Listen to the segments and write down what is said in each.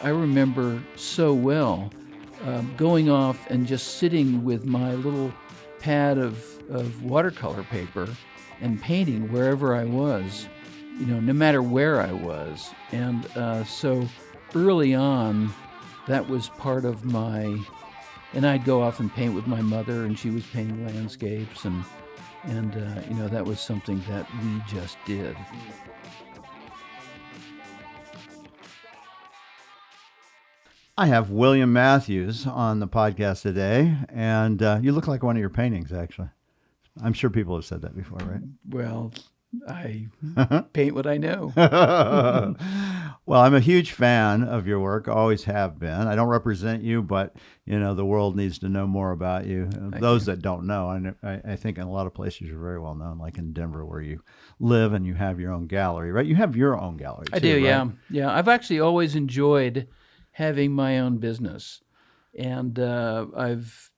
I remember so well going off and just sitting with my little pad of watercolor paper and painting wherever I was, no matter where I was. And so early on, that was part of and I'd go off and paint with my mother, and she was painting landscapes, and that was something that we just did. I have William Matthews on the podcast today, and you look like one of your paintings, actually. I'm sure people have said that before, right? Well, I paint what I know. Well, I'm a huge fan of your work, always have been. I don't represent you, but, the world needs to know more about you. Those that don't know, I think in a lot of places you're very well known, like in Denver where you live and you have your own gallery, right? You have your own gallery, too, I do, right? yeah. Yeah, I've actually always enjoyed having my own business. And I've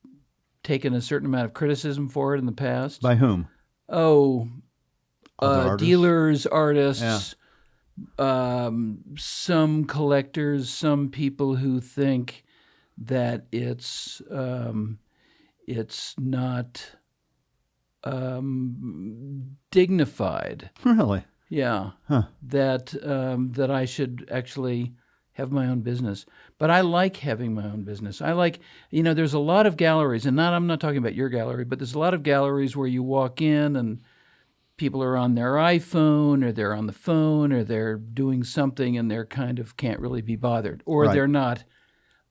taken a certain amount of criticism for it in the past. By whom? Dealers, artists, some collectors, some people who think that it's not dignified. Really? Yeah. Huh. That I should actually have my own business. But I like having my own business. I like, there's a lot of galleries, and I'm not talking about your gallery, but there's a lot of galleries where you walk in and people are on their iPhone, or they're on the phone, or they're doing something and they're kind of can't really be bothered. Or Right. they're not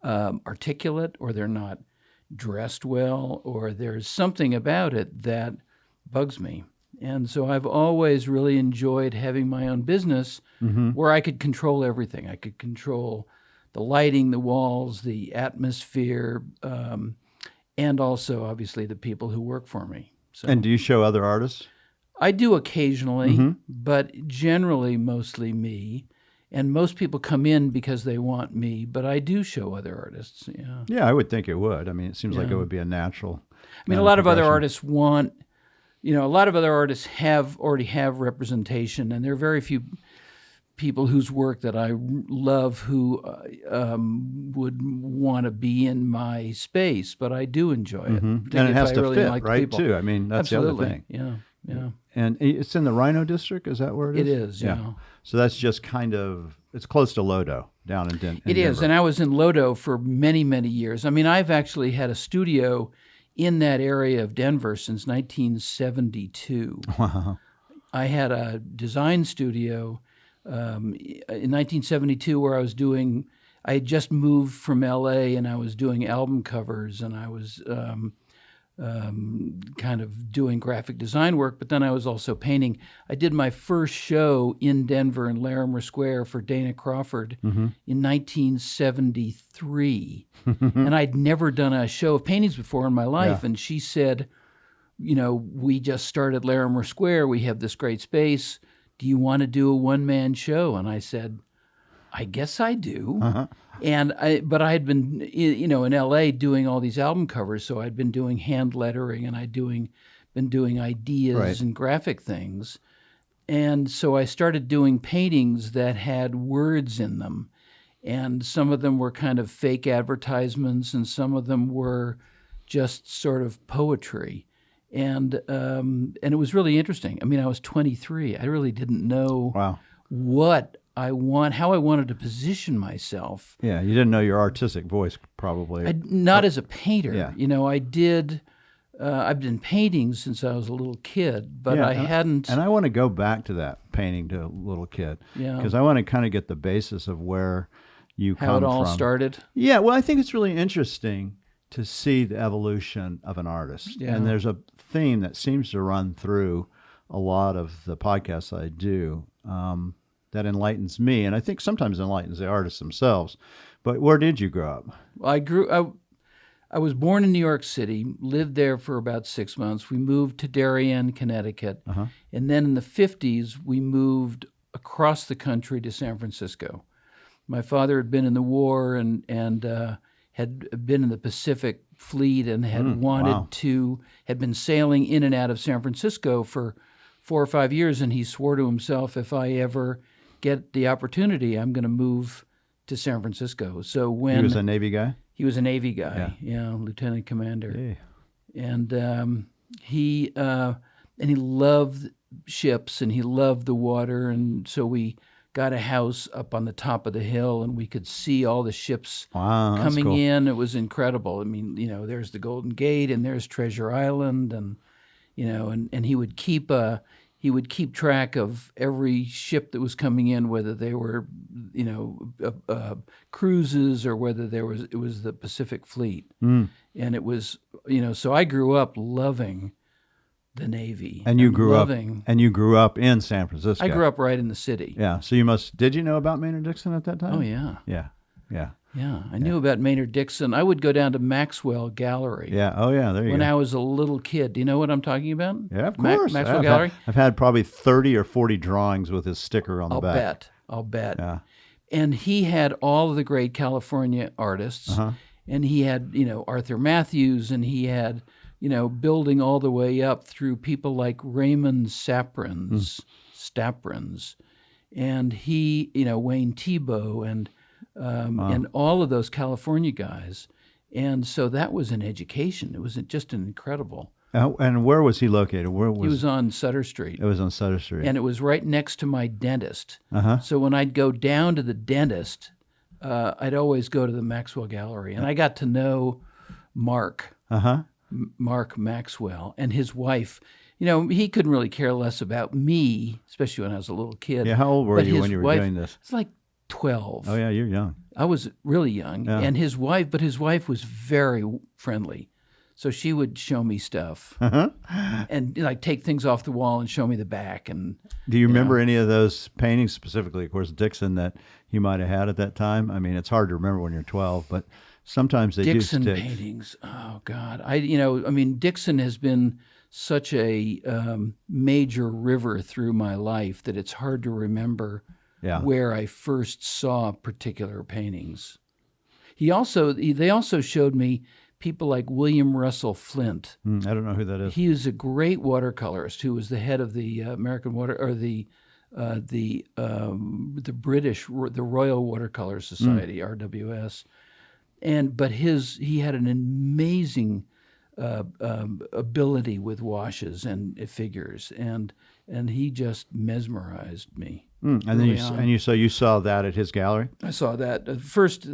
articulate, or they're not dressed well, or there's something about it that bugs me. And so I've always really enjoyed having my own business where I could control everything. I could control the lighting, the walls, the atmosphere, and also, obviously, the people who work for me. So, And do you show other artists? I do occasionally, but generally mostly me. And most people come in because they want me, but I do show other artists. Yeah. Yeah, I would think it would. I mean, it seems like it would be a natural. I mean, a lot of other artists want, a lot of other artists already have representation, and there are very few people whose work that I love who would want to be in my space, but I do enjoy it. And it has to fit, right, people. too? I mean, that's Absolutely. the other thing. Yeah. And it's in the RiNo district, is that where it is? It is, yeah. So that's just kind of, it's close to Lodo down in Denver. It is, and I was in Lodo for many, many years. I mean, I've actually had a studio in that area of Denver since 1972. Wow. I had a design studio in 1972 where I had just moved from LA, and I was doing album covers, and I was kind of doing graphic design work, but then I was also painting. I did my first show in Denver in Larimer Square for Dana Crawford in 1973. And I'd never done a show of paintings before in my life. Yeah. And she said, we just started Larimer Square. We have this great space. Do you want to do a one-man show? And I said, I guess I do. But I had been, in LA doing all these album covers, so I'd been doing hand lettering, and been doing ideas and graphic things. And so I started doing paintings that had words in them. And some of them were kind of fake advertisements, and some of them were just sort of poetry. And it was really interesting. I mean, I was 23. I really didn't know what how I wanted to position myself. Yeah, you didn't know your artistic voice, probably. Not as a painter. Yeah. I've been painting since I was a little kid, but I hadn't. And I want to go back to that painting to a little kid. Yeah. Because I want to kind of get the basis of where you come from. How it all started. Yeah, well, I think it's really interesting to see the evolution of an artist. Yeah. And there's a theme that seems to run through a lot of the podcasts I do. That enlightens me, and I think sometimes enlightens the artists themselves. But where did you grow up? I was born in New York City, lived there for about 6 months. We moved to Darien, Connecticut. And then in the 50s, we moved across the country to San Francisco. My father had been in the war and had been in the Pacific Fleet and had had been sailing in and out of San Francisco for 4 or 5 years, and he swore to himself, if I ever get the opportunity, I'm going to move to San Francisco. So He when was a Navy guy? he was a Navy guy, lieutenant commander, Yeah. and he loved ships and he loved the water, and so we got a house up on the top of the hill, and we could see all the ships Wow, that's coming cool. in. It was incredible. I mean, there's the Golden Gate, and there's Treasure Island, and and he would keep track of every ship that was coming in, whether they were, cruises or whether it was the Pacific Fleet, and it was, So I grew up loving the Navy, And you grew up in San Francisco. I grew up right in the city. Yeah. So did you know about Maynard Dixon at that time? Oh yeah. Yeah. Yeah. Yeah, I knew about Maynard Dixon. I would go down to Maxwell Gallery. Yeah. Oh yeah. There you When go. I was a little kid. Do you know what I'm talking about? Yeah, of course. Maxwell Gallery. I've had probably 30 or 40 drawings with his sticker on the back. I'll bet. Yeah. And he had all of the great California artists, and he had Arthur Matthews, and he had building all the way up through people like Raymond Staprins, and he Wayne Thiebaud and all of those California guys. And so that was an education. It was just an incredible. And where was he located? He was on Sutter Street. It was on Sutter Street. And it was right next to my dentist. Uh-huh. So when I'd go down to the dentist, I'd always go to the Maxwell Gallery. And I got to know Mark Maxwell, and his wife. He couldn't really care less about me, especially when I was a little kid. Yeah, how old were you when you were doing this? It's like 12. Oh yeah, you're young. I was really young, and his wife was very friendly, so she would show me stuff and like take things off the wall and show me the back. And do you remember any of those paintings specifically? Of course, Dixon that he might have had at that time. I mean, it's hard to remember when you're 12, but sometimes they Dixon do stick. paintings. Oh God, Dixon has been such a major river through my life that it's hard to remember. Yeah. Where I first saw particular paintings. They also showed me people like William Russell Flint. I don't know who that is. He was a great watercolorist who was the head of the American the Royal Watercolor Society, RWS, but he had an amazing ability with washes and figures, and he just mesmerized me. And then you saw that at his gallery? I saw that. The first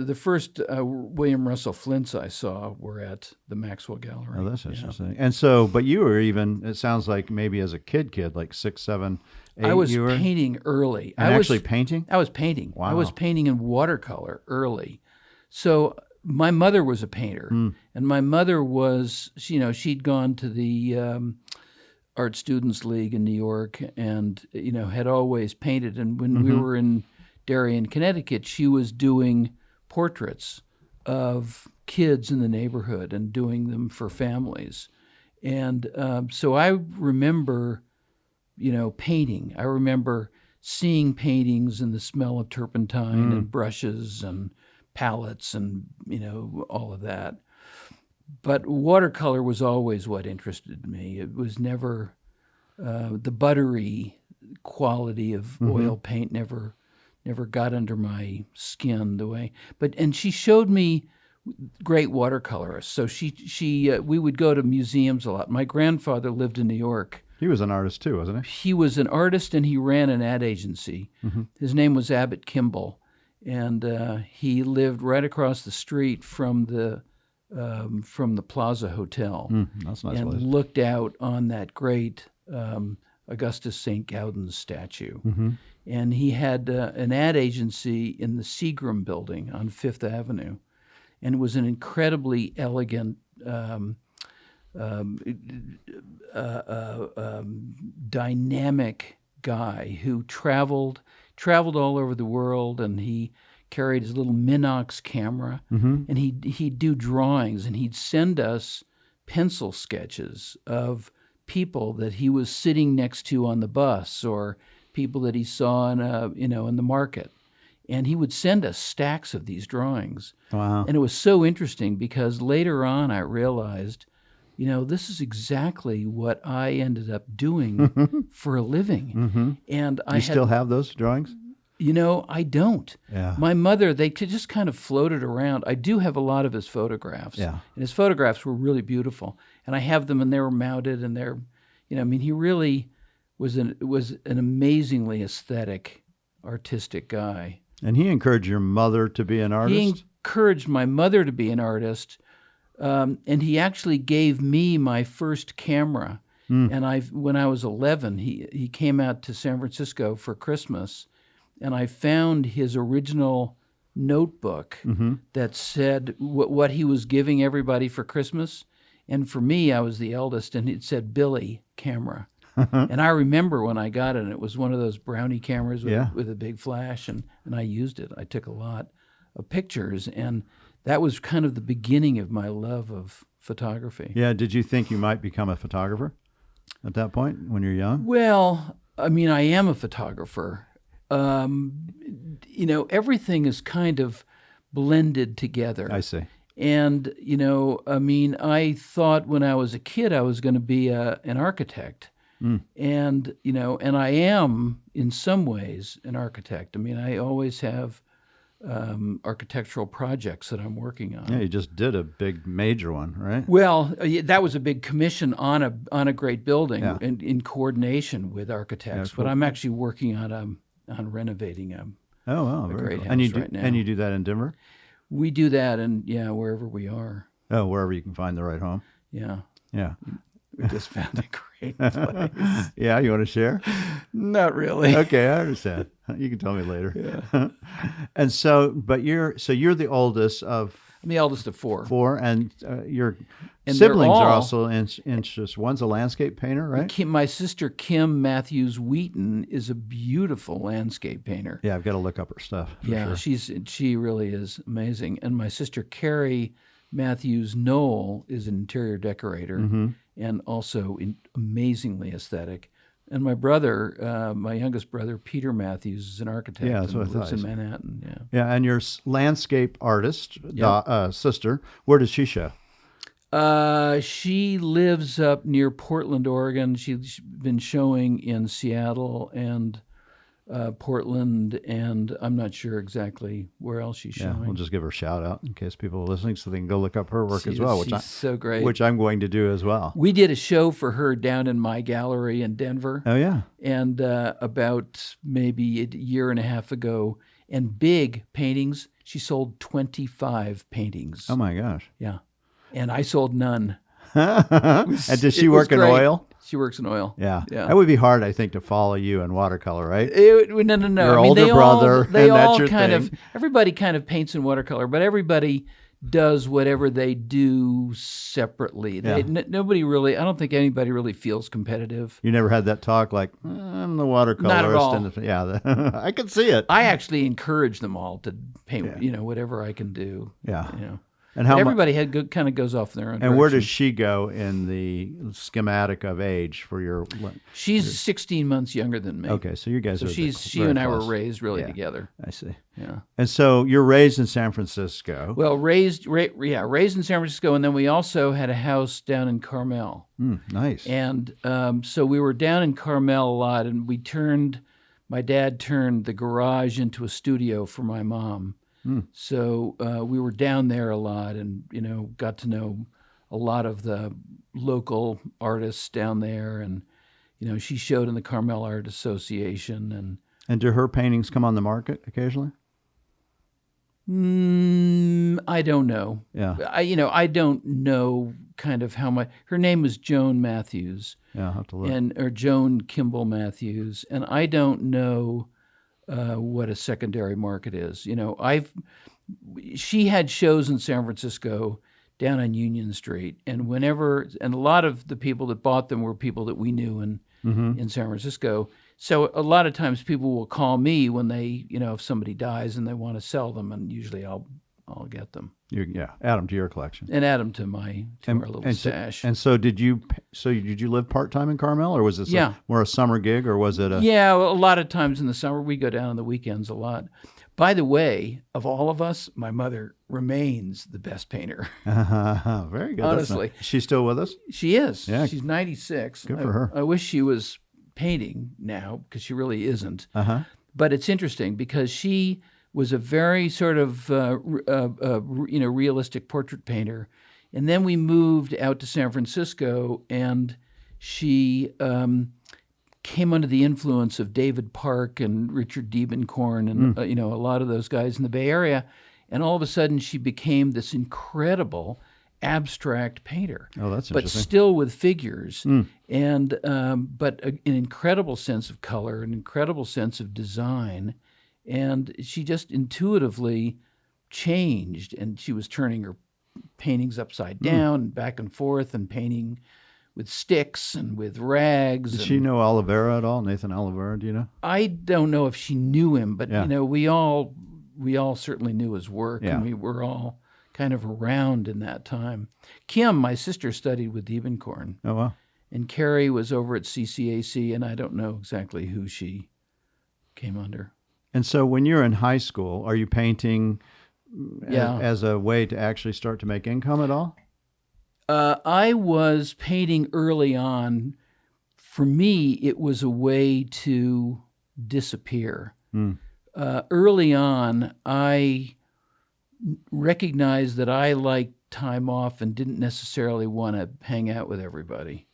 William Russell Flints I saw were at the Maxwell Gallery. Oh, that's interesting. And so, but you were even, it sounds like maybe as a kid, like 6, 7, 8. I was painting early. Painting? I was painting. Wow. I was painting in watercolor early. So my mother was a painter, and my mother was, she'd gone to the Art Students League in New York, and had always painted. And when we were in Darien, Connecticut, she was doing portraits of kids in the neighborhood and doing them for families. And so I remember, painting. I remember seeing paintings and the smell of turpentine and brushes and palettes and all of that. But watercolor was always what interested me. It was never the buttery quality of oil paint never got under my skin the way. And she showed me great watercolorists. So we would go to museums a lot. My grandfather lived in New York. He was an artist too, wasn't he? He was an artist, and he ran an ad agency. His name was Abbott Kimball, and he lived right across the street from the Plaza Hotel, That's a nice and place. looked out on that great Augustus St. Gaudens statue. And he had an ad agency in the Seagram building on Fifth Avenue, and it was an incredibly elegant, dynamic guy who traveled all over the world, and he carried his little Minox camera, and he'd do drawings, and he'd send us pencil sketches of people that he was sitting next to on the bus, or people that he saw in the market, and he would send us stacks of these drawings. Wow! And it was so interesting because later on I realized, this is exactly what I ended up doing for a living. And I still have those drawings? I don't. Yeah. My mother, they just kind of floated around. I do have a lot of his photographs. Yeah. And his photographs were really beautiful. And I have them, and they were mounted, and they're, he really was an amazingly aesthetic, artistic guy. And he encouraged your mother to be an artist? He encouraged my mother to be an artist, and he actually gave me my first camera. And when I was 11, he came out to San Francisco for Christmas, and I found his original notebook that said what he was giving everybody for Christmas. And for me, I was the eldest, and it said Billy camera. And I remember when I got it, and it was one of those brownie cameras with a big flash, and I used it. I took a lot of pictures, and that was kind of the beginning of my love of photography. Yeah. Did you think you might become a photographer at that point when you're young? Well, I am a photographer. Everything is kind of blended together. I see. And, I thought when I was a kid I was going to be an architect. And, and I am in some ways an architect. I always have architectural projects that I'm working on. Yeah, you just did a big major one, right? Well, that was a big commission on a great building Yeah. in coordination with architects. Yeah, cool. But I'm actually working on renovating a Very great cool. house And you do, right now. and you do that in Denver? We do that, and wherever we are. Oh, wherever you can find the right home. Yeah, Yeah. we just found a great place. Yeah, you want to share? Not really. Okay, I understand. You can tell me later. Yeah. And so, but you're the oldest of I'm the eldest of four. and your And siblings they're are all- also interested. One's a landscape painter, right? My sister Kim Matthews Wheaton is a beautiful landscape painter. Yeah, I've got to look up her stuff. For Yeah, sure. she really is amazing. And my sister Carrie Matthews Knoll is an interior decorator and also amazingly aesthetic. And my brother, my youngest brother, Peter Matthews, is an architect Yeah, that's and what I lives in thought. Manhattan. Yeah. Yeah, and your landscape artist sister, where does she show? She lives up near Portland, Oregon. She's been showing in Seattle and Portland, and I'm not sure exactly where else she's Yeah, showing. we'll just give her a shout out in case people are listening, so they can go look up her work as well, She's so great. which I'm going to do as well. We did a show for her down in my gallery in Denver, Oh yeah, and about maybe a year and a half ago, and big paintings. She sold 25 paintings. oh my gosh. Yeah, and I sold none. And does she It was work in great. oil? She works in oil. Yeah. Yeah. That would be hard, I think, to follow you in watercolor, right? No. Your older brother, They and that's all your kind thing. of. Everybody kind of paints in watercolor, but everybody does whatever they do separately. Yeah. Nobody really. I don't think anybody really feels competitive. You never had that talk like, I'm the watercolorist. Not at all. I could see it. I actually encourage them all to paint. Whatever I can do. Yeah. And how everybody kind of goes off their own. And where direction. does she go in the schematic of age for your? She's 16 months younger than me. Okay, so you guys So are she very and I close. were raised really Yeah. together. I see. Yeah. And so you're raised in San Francisco. Well, raised in San Francisco, and then we also had a house down in Carmel. Nice. And so we were down in Carmel a lot, and my dad turned the garage into a studio for my mom. So we were down there a lot, and got to know a lot of the local artists down there, and she showed in the Carmel Art Association, And do her paintings come on the market occasionally? I don't know. Yeah. I don't know kind of how much. Her name was Joan Matthews. Yeah, I'll have to look. Or Joan Kimball Matthews, and I don't know what a secondary market is. She had shows in San Francisco down on Union Street, and a lot of the people that bought them were people that we knew in San Francisco. So a lot of times people will call me when they, if somebody dies and they want to sell them, and usually I'll get them Add them to your collection. and add them to our little stash. So did you live part-time in Carmel, or was this more a summer gig, or was it a... Yeah, well, a lot of times in the summer, we go down on the weekends a lot. By the way, of all of us, my mother remains the best painter. Very good. That's Honestly. nice. Is she still with us? She is. Yeah. She's 96. Good for her. I wish she was painting now, because she really isn't. but it's interesting because she was a very sort of realistic portrait painter, and then we moved out to San Francisco, and she came under the influence of David Park and Richard Diebenkorn and a lot of those guys in the Bay Area, and all of a sudden she became this incredible abstract painter. Oh, that's but interesting. still with figures, and but an incredible sense of color, an incredible sense of design, and she just intuitively changed, and she was turning her paintings upside down and back and forth and painting with sticks and with rags. Did she know Oliveira at all? Nathan Oliveira, do you know? I don't know if she knew him, but Yeah. we all certainly knew his work, Yeah. and we were all kind of around in that time. Kim, my sister, studied with Diebenkorn, Oh, wow. and Carrie was over at CCAC, and I don't know exactly who she came under. And so when you're in high school, are you painting Yeah. as a way to actually start to make income at all? I was painting early on. For me, it was a way to disappear. Early on, I recognized that I liked time off and didn't necessarily want to hang out with everybody.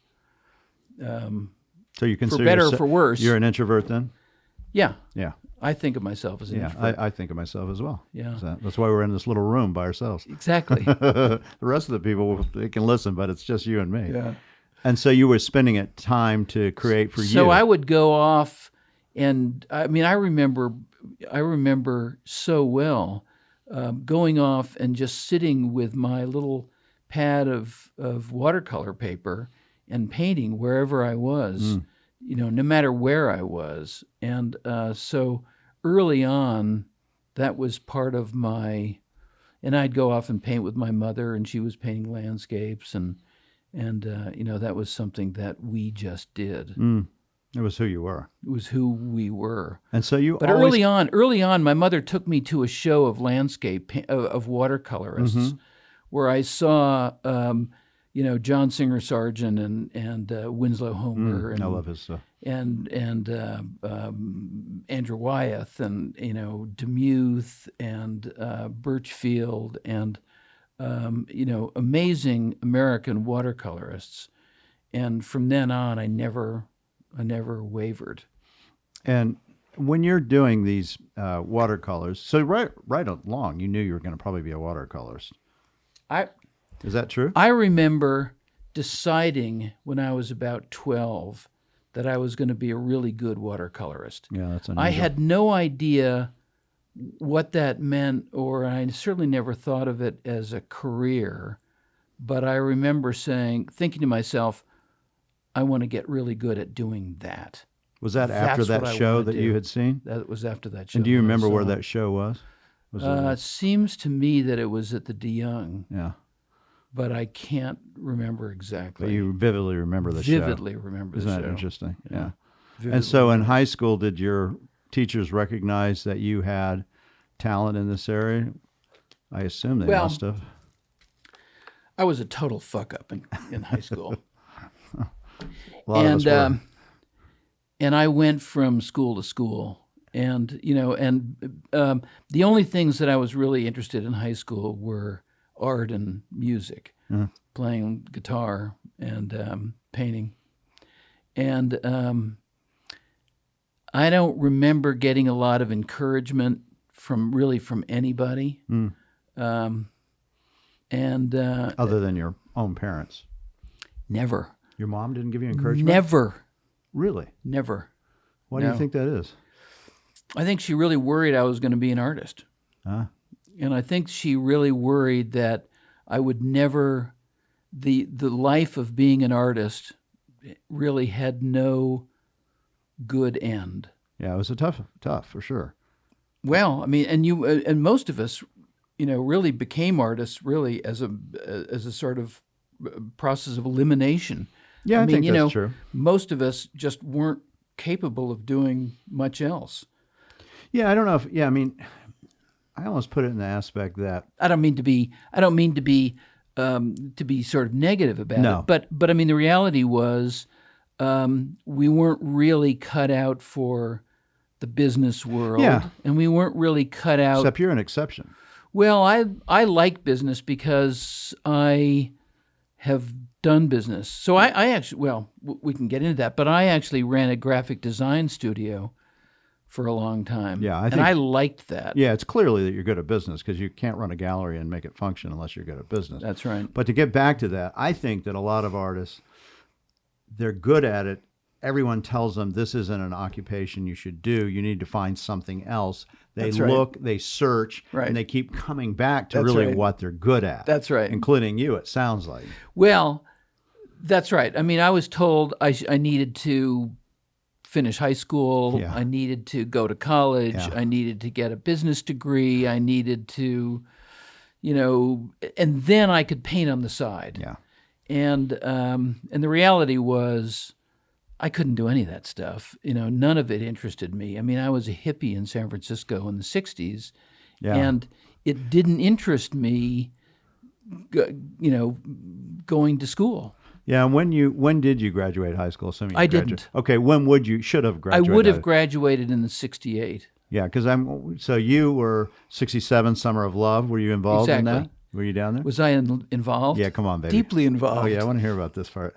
So you consider For better or yourself- for worse. You're an introvert then? Yeah, Yeah. I think of myself as an Yeah, introvert. I think of myself as well. Yeah. So that's why we're in this little room by ourselves. Exactly. The rest of the people, they can listen, but it's just you and me. Yeah. And so you were spending it time to create for you. So I would go off, and I mean, I remember so well going off and just sitting with my little pad of watercolor paper and painting wherever I was, no matter where I was. And so early on, that was part of my. And I'd go off and paint with my mother, and she was painting landscapes, and that was something that we just did. It was who you were. It was who we were. And so you But always... early on, my mother took me to a show of landscape of watercolorists, where I saw, John Singer Sargent and Winslow Homer, and I love his stuff. and Andrew Wyeth, and Demuth and Birchfield, and amazing American watercolorists. And from then on, I never wavered. And when you're doing these watercolors, so right along, you knew you were going to probably be a watercolorist. Is that true? I remember deciding when I was about 12 that I was going to be a really good watercolorist. Yeah, that's unusual. I had no idea what that meant, or I certainly never thought of it as a career. But I remember thinking to myself, I want to get really good at doing that. Was that after That's that what I show wanna that do. you had seen? That was after that show. And do you that I remember where saw. that show was? It seems to me that it was at the DeYoung, Yeah. but I can't remember exactly. But you vividly remember the show. Vividly remember Isn't the that show. interesting? Yeah. Vividly And so in remember. high school, did your teachers recognize that you had talent in this area? I assume they Well, must have. I was a total fuck up in high school. A lot of us were. And I went from school to school, and the only things that I was really interested in high school were art and music, playing guitar and painting, and I don't remember getting a lot of encouragement from anybody, Other than your own parents. never, Your mom didn't give you encouragement? never, Really? never. Why do you No. think that is? I think she really worried I was going to be an artist. Huh? And I think she really worried that I would never, the life of being an artist really had no good end. Yeah, it was a tough for sure. Well, I mean, and most of us, really became artists really as a sort of process of elimination. Yeah, I mean, think that's true. Most of us just weren't capable of doing much else. Yeah, I don't know if, I mean, I almost put it in the aspect that, I don't mean to be sort of negative about No. it, but I mean the reality was we weren't really cut out for the business world, Yeah. and we weren't really cut out. Except you're an exception. Well, I like business because I have done business. So I actually, well, we can get into that, but I actually ran a graphic design studio for a long time. Yeah, and I liked that. Yeah, it's clearly that you're good at business because you can't run a gallery and make it function unless you're good at business. That's right. But to get back to that, I think that a lot of artists, they're good at it. Everyone tells them this isn't an occupation you should do. You need to find something else. They That's right. look, they search, Right. and they keep coming back to That's really right. what they're good at. That's right. Including you, it sounds like. Well, that's right. I mean, I was told I needed to finish high school. Yeah. I needed to go to college. Yeah. I needed to get a business degree. I needed to, and then I could paint on the side. Yeah. And the reality was I couldn't do any of that stuff. None of it interested me. I mean, I was a hippie in San Francisco in the 60s, Yeah. and it didn't interest me, going to school. Yeah, and when did you graduate high school? Assuming you I graduated. didn't. Okay, when should have I graduated? would have graduated in the 68. Yeah, because so you were 67 Summer of Love. Were you involved in Exactly. that? Were you down there? Was I involved? Yeah, come on, baby. Deeply involved. Oh yeah, I want to hear about this part.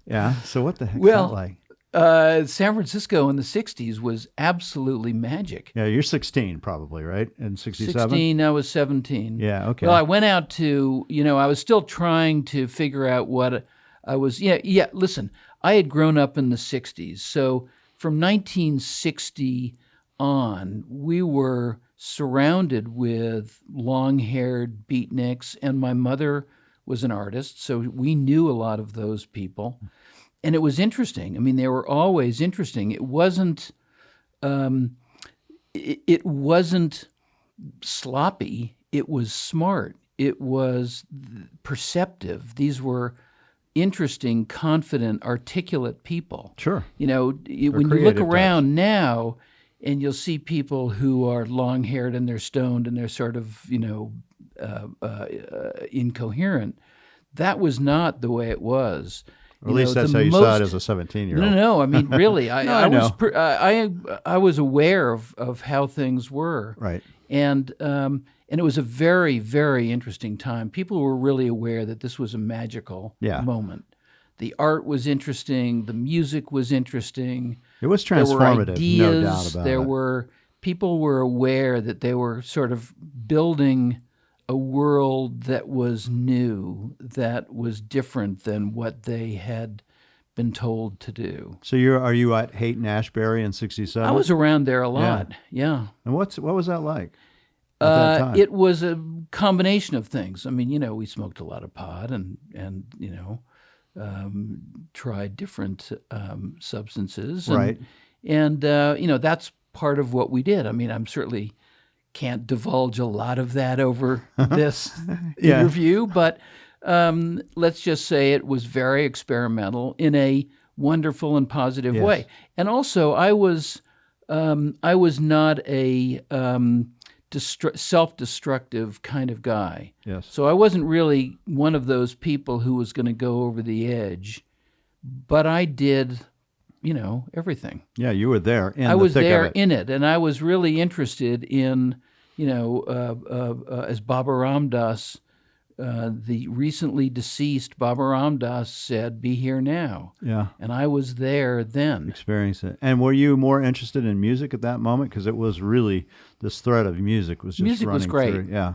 Yeah. So what the heck Well, is that like? San Francisco in the 60s was absolutely magic. Yeah, you're 16 probably, right? In 67? 16, I was 17. Yeah, okay. Well, I went out to, I was still trying to figure out what I was, listen, I had grown up in the 60s. So from 1960 on, we were surrounded with long-haired beatniks, and my mother was an artist, so we knew a lot of those people. And it was interesting. I mean, they were always interesting. It wasn't it wasn't sloppy. It was smart. It was perceptive. These were interesting, confident, articulate people. Sure. When you look creative around now, and you'll see people who are long-haired and they're stoned and they're sort of, incoherent. That was not the way it was. Or at least that's how you saw it as a 17-year-old. No. I mean, really, I know. I was aware of how things were, Right. and it was a very, very interesting time. People were really aware that this was a magical moment. The art was interesting. The music was interesting. It was transformative, There were ideas. no doubt about it. People were aware that they were sort of building a world that was new, that was different than what they had been told to do. So are you at Haight-Ashbury in 67? I was around there a lot, yeah. And what was that like at that time? It was a combination of things. I mean, we smoked a lot of pot and tried different substances. Right. And that's part of what we did. I mean, I'm certainly can't divulge a lot of that over this interview, but let's just say it was very experimental in a wonderful and positive way. And also, I was not a self-destructive kind of guy. Yes. So I wasn't really one of those people who was going to go over the edge, but I did, everything. Yeah, you were there. I was there in it, and I was really interested in, as Baba Ram Dass, the recently deceased Baba Ram Dass said, "Be here now." Yeah. And I was there then. Experience it. And were you more interested in music at that moment? Because it was really, this thread of music was just Music was running great. through. Yeah.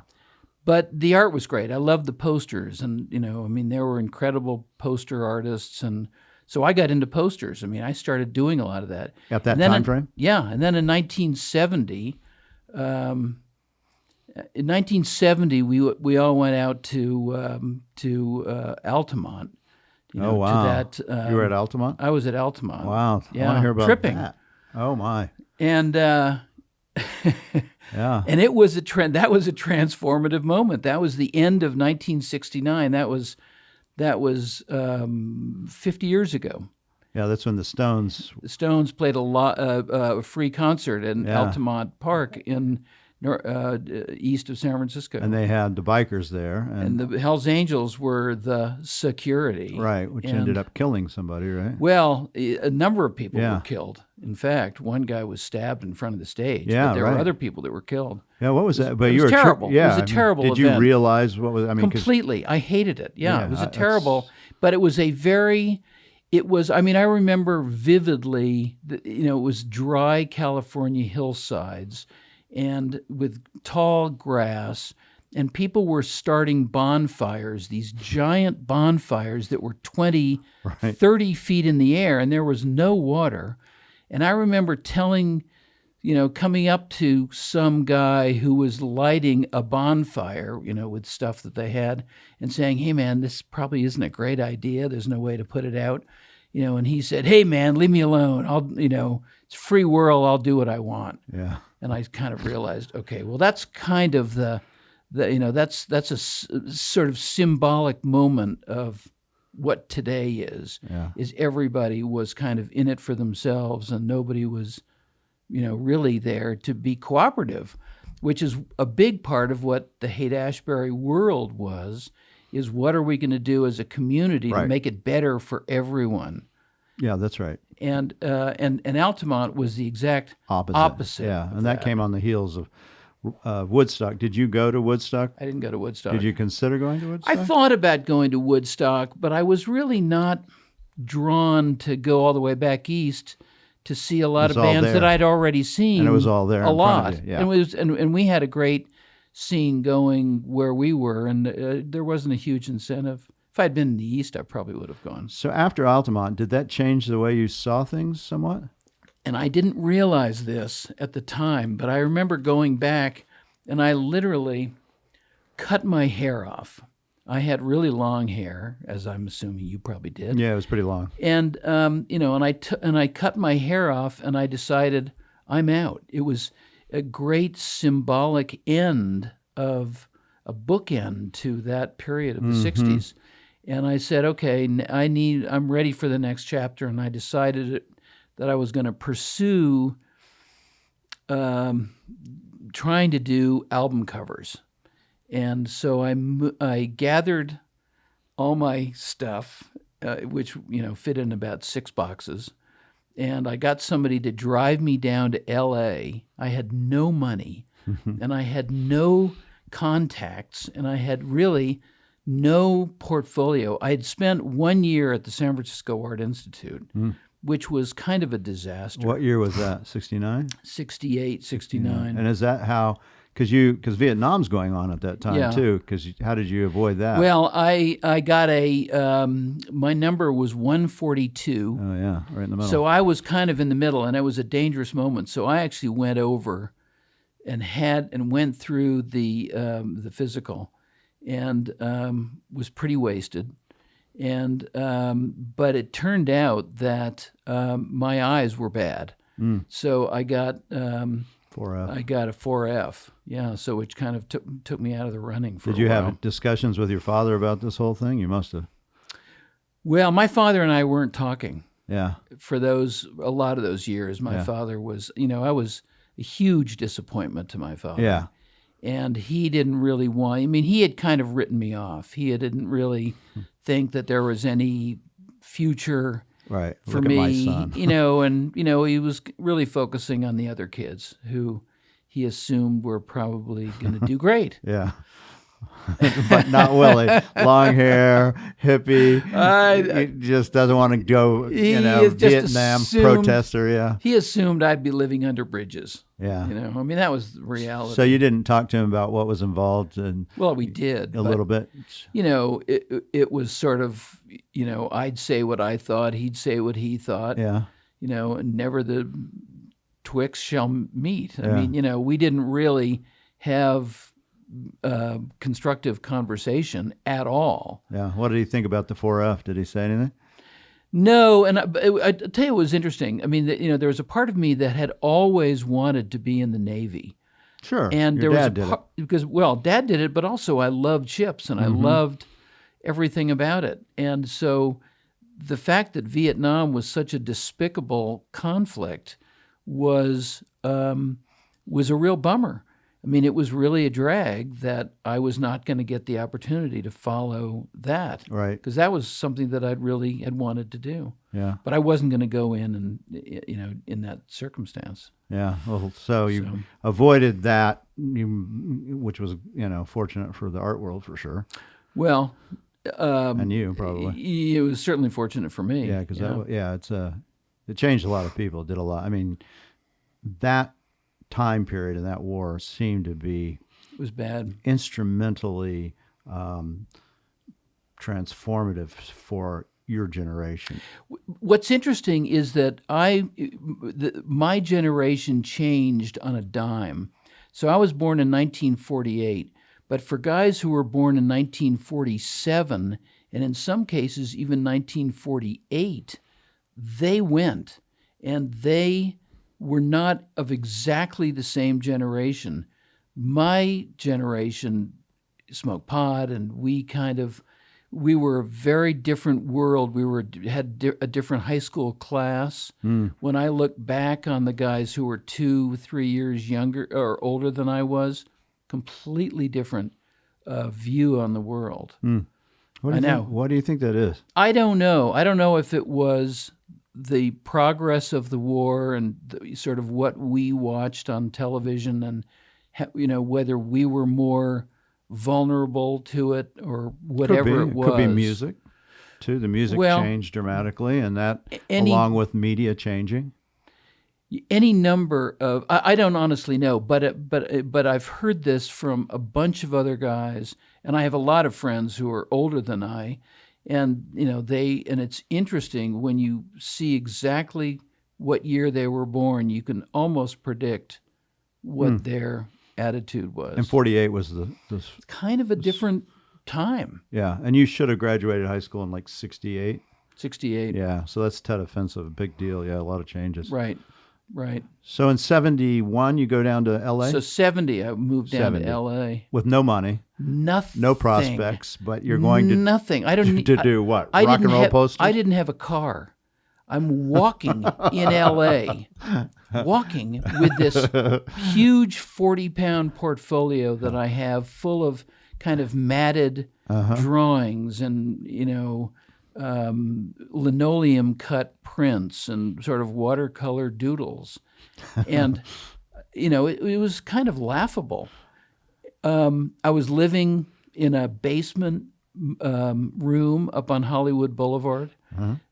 But the art was great. I loved the posters, and there were incredible poster artists, and so I got into posters. I mean, I started doing a lot of that At that time frame? Yeah, and then in 1970, we all went out to Altamont. Oh wow! To that, you were at Altamont? I was at Altamont. Wow! Yeah, I want to hear about tripping. that. Oh my! And Yeah. and it was that was a transformative moment. That was the end of 1969. That was 50 years ago. Yeah, that's when the Stones. The Stones played a free concert in Altamont Park in east of San Francisco. And they had the bikers there. And the Hells Angels were the security. Right, which ended up killing somebody, right? Well, a number of people were killed. In fact, one guy was stabbed in front of the stage. Yeah, but there were other people that were killed. Yeah, what was that? But it was terrible. Yeah, it was a terrible Did event. you realize what was? Completely. I hated it. Yeah, it was a terrible. But it was a very. It was. I mean, I remember vividly. It was dry California hillsides, and with tall grass, and people were starting bonfires. These giant bonfires that were 20, 30 feet in the air, and there was no water. And I remember telling, coming up to some guy who was lighting a bonfire, with stuff that they had, and saying, "Hey, man, this probably isn't a great idea. There's no way to put it out." And he said, "Hey, man, leave me alone. It's a free world. I'll do what I want." Yeah. And I kind of realized, okay, well, that's kind of that's a sort of symbolic moment of what today is. Yeah. Is everybody was kind of in it for themselves, and nobody was, really there to be cooperative, which is a big part of what the Haight-Ashbury world was. Is what are we going to do as a community to make it better for everyone? Yeah, that's right. And Altamont was the exact opposite. Yeah, and that came on the heels of Woodstock. Did you go to Woodstock? I didn't go to Woodstock. Did you consider going to Woodstock? I thought about going to Woodstock, but I was really not drawn to go all the way back east to see a lot of bands that I'd already seen. And it was all there a lot. Front of you. Yeah. And it was, and we had a great scene going where we were, and there wasn't a huge incentive. If I'd been in the East, I probably would have gone. So after Altamont, did that change the way you saw things somewhat? And I didn't realize this at the time, but I remember going back, and I literally cut my hair off. I had really long hair, as I'm assuming you probably did. Yeah, it was pretty long. And and I cut my hair off, and I decided I'm out. It was a great symbolic end of a bookend to that period of the 60s. And I said, okay, I'm ready for the next chapter. And I decided that I was going to pursue trying to do album covers. And so I gathered all my stuff, which, fit in about 6 boxes. And I got somebody to drive me down to L.A. I had no money, and I had no contacts, and I had really no portfolio. I had spent 1 year at the San Francisco Art Institute, which was kind of a disaster. What year was that, 69? 68, 69. And is that how... Because Vietnam's going on at that time, too. Because how did you avoid that? Well, I got my number was 142. Oh, yeah, right in the middle. So I was kind of in the middle, and it was a dangerous moment. So I actually went over and went through the physical, and was pretty wasted. And but it turned out that my eyes were bad. So I got 4F. I got a 4F. Yeah, so which kind of took me out of the running for a while. Did you have discussions with your father about this whole thing? You must have. Well, my father and I weren't talking. Yeah. For a lot of those years, my father was, I was a huge disappointment to my father. Yeah. And he didn't really want, he had kind of written me off. He didn't really think that there was any future for me, my son. and he was really focusing on the other kids who he assumed were probably going to do great. Yeah. But not Willy. Long hair, hippie. He just doesn't want to go, Vietnam protester. Yeah. He assumed I'd be living under bridges. Yeah. That was the reality. So you didn't talk to him about what was involved? Well, we did. A little bit. It was sort of, I'd say what I thought, he'd say what he thought. Yeah. And never the twixt shall meet. Yeah. We didn't really have constructive conversation at all. Yeah. What did he think about the 4F? Did he say anything? No, and I tell you what was interesting. There was a part of me that had always wanted to be in the Navy. Sure. And Your there dad was did it. Because Dad did it, but also I loved ships and I loved everything about it. And so the fact that Vietnam was such a despicable conflict was a real bummer. I mean, it was really a drag that I was not going to get the opportunity to follow that. Right. Because that was something that I'd really had wanted to do. Yeah. But I wasn't going to go in and, in that circumstance. Yeah. Well, so you avoided that, which was, fortunate for the art world for sure. Well, and you probably. It was certainly fortunate for me. Yeah, because it changed a lot of people. It did a lot. I mean, that time period in that war seemed to be, it was bad, instrumentally transformative for your generation. What's interesting is that my generation changed on a dime. So I was born in 1948, but for guys who were born in 1947, and in some cases even 1948, they went, and they were not of exactly the same generation. My generation smoked pot, and we were a very different world. We had a different high school class. When I look back on the guys who were 2-3 years younger or older than I was, completely different view on the world. What do you think that is? I don't know. I don't know if it was the progress of the war and sort of what we watched on television, and whether we were more vulnerable to it or whatever it was. Could be music, too. The music changed dramatically, and that, along with media changing. Any number of, I don't honestly know, but I've heard this from a bunch of other guys, and I have a lot of friends who are older than I, and and it's interesting when you see exactly what year they were born, you can almost predict what their attitude was. And 48 was the kind of a different time. Yeah, and you should have graduated high school in like 68. 68. Yeah, so that's Tet Offensive, a big deal. Yeah, a lot of changes. Right. So in 71, you go down to L.A.? So 70, I moved down to L.A. With no money. Nothing. No prospects, but you're going to... Nothing. I don't need... To do what? Rock and roll posters? I didn't have a car. I'm walking in L.A., walking with this huge 40-pound portfolio that I have full of kind of matted drawings and, linoleum cut prints and sort of watercolor doodles. And, it was kind of laughable. I was living in a basement room up on Hollywood Boulevard,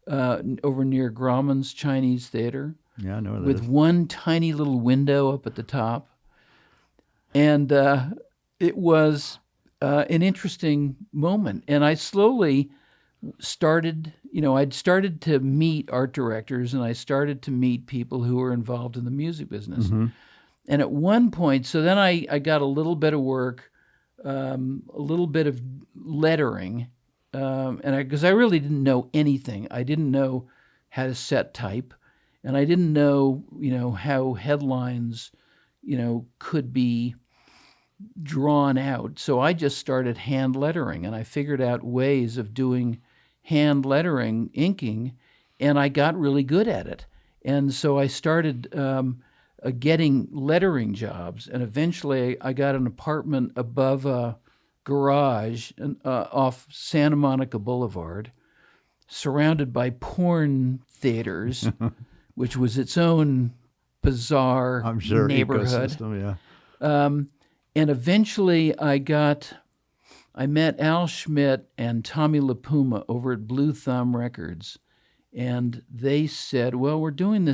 over near Grauman's Chinese Theater. Yeah, I know where that with is. one tiny little window up at the top. And it was an interesting moment. And I slowly started, I'd started to meet art directors, and I started to meet people who were involved in the music business. And at one point, so then I got a little bit of work, a little bit of lettering, because I really didn't know anything. I didn't know how to set type, and I didn't know, how headlines, could be drawn out. So I just started hand lettering, and I figured out ways of doing hand lettering, inking, and I got really good at it. And so I started getting lettering jobs, and eventually I got an apartment above a garage off Santa Monica Boulevard, surrounded by porn theaters, which was its own bizarre neighborhood. Ecosystem, yeah. And eventually I met Al Schmidt and Tommy LaPuma over at Blue Thumb Records, and they said, well, we're doing a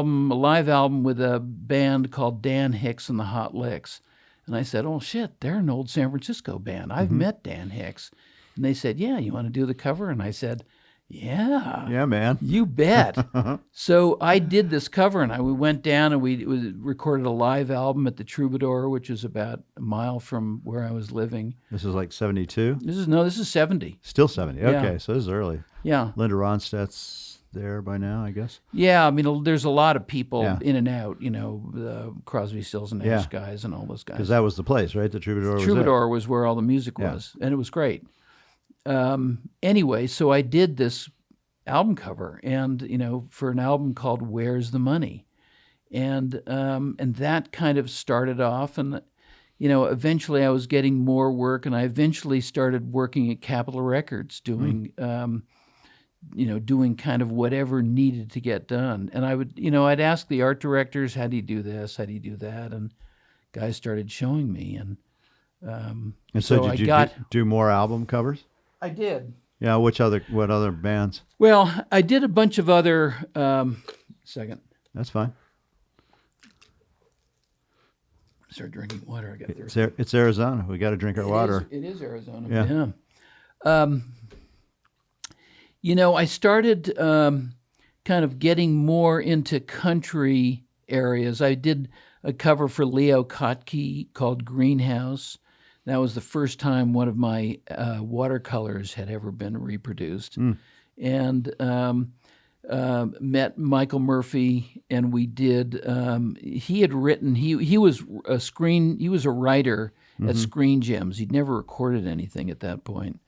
live album with a band called Dan Hicks and the Hot Licks. And I said, oh shit, they're an old San Francisco band. I've met Dan Hicks. And they said, yeah, you want to do the cover? And I said, yeah. Yeah, man. You bet. So I did this cover, and we went down and we recorded a live album at the Troubadour, which is about a mile from where I was living. This is like 72? This is 70. Still 70. Okay, Yeah. so this is early. Yeah. Linda Ronstadt's there by now, I guess. Yeah, I mean, there's a lot of people Yeah. in and out, the Crosby, Stills, and Nash guys and all those guys. Because that was the place, right? The Troubadour Troubadour was where all the music was, and it was great. Anyway, so I did this album cover, and for an album called "Where's the Money," and that kind of started off. And eventually I was getting more work, and I eventually started working at Capitol Records, doing doing kind of whatever needed to get done. And I would, I'd ask the art directors, how do you do this? How do you do that? And guys started showing me. And so did you do more album covers? I did. Yeah. What other bands? Well, I did a bunch of other, second. That's fine. Start drinking water. I got thirsty. It's Arizona. We got to drink our water. It is Arizona. Yeah. I started kind of getting more into country areas. I did a cover for Leo Kottke called Greenhouse. That was the first time one of my watercolors had ever been reproduced. And met Michael Murphy, and we did. He had written. He was a writer at Screen Gems. He'd never recorded anything at that point,